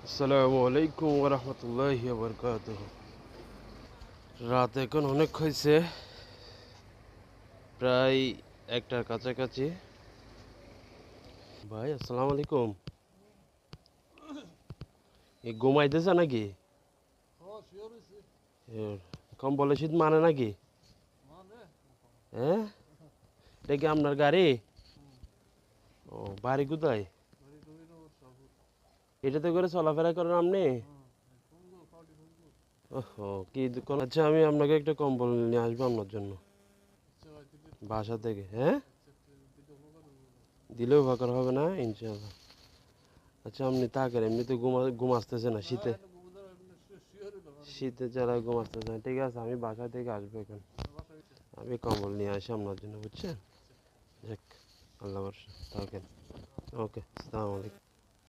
আসসালামু আলাইকুম ওয়া রাহমাতুল্লাহি ওয়া বারাকাতুহু। রাত এখন অনেক হয়েছে, প্রায় একটার কাছাকাছি। ভাই আসসালামু আলাইকুম। ঘুমাইতেছে নাকি? এ, কম্বলে শীত মানে নাকি? হ্যাঁ, এটা কি আপনার গাড়ি? ও, বাড়ি কোথায়? এটাতে করে চলাফেরা করেন আপনি? ওহো, কি দোকান? আচ্ছা, আমি আপনাকে একটা কম্বল নিয়ে আসবো আপনার জন্য বাসা থেকে। হ্যাঁ, দিলেও উপকার হবে না ইনশাআল্লাহ। আচ্ছা, আপনি তাকেন, এমনিতে ঘুম আসতেছে না শীতে। শীতে যারা ঘুম আসতেছে না, ঠিক আছে, আমি বাসা থেকে আসবো এখন। আমি কম্বল নিয়ে আসি আপনার জন্য, বুঝছেন? যাক, আল্লাহ ভরসা, থাকেন। ওকে, আসসালামু আলাইকুম।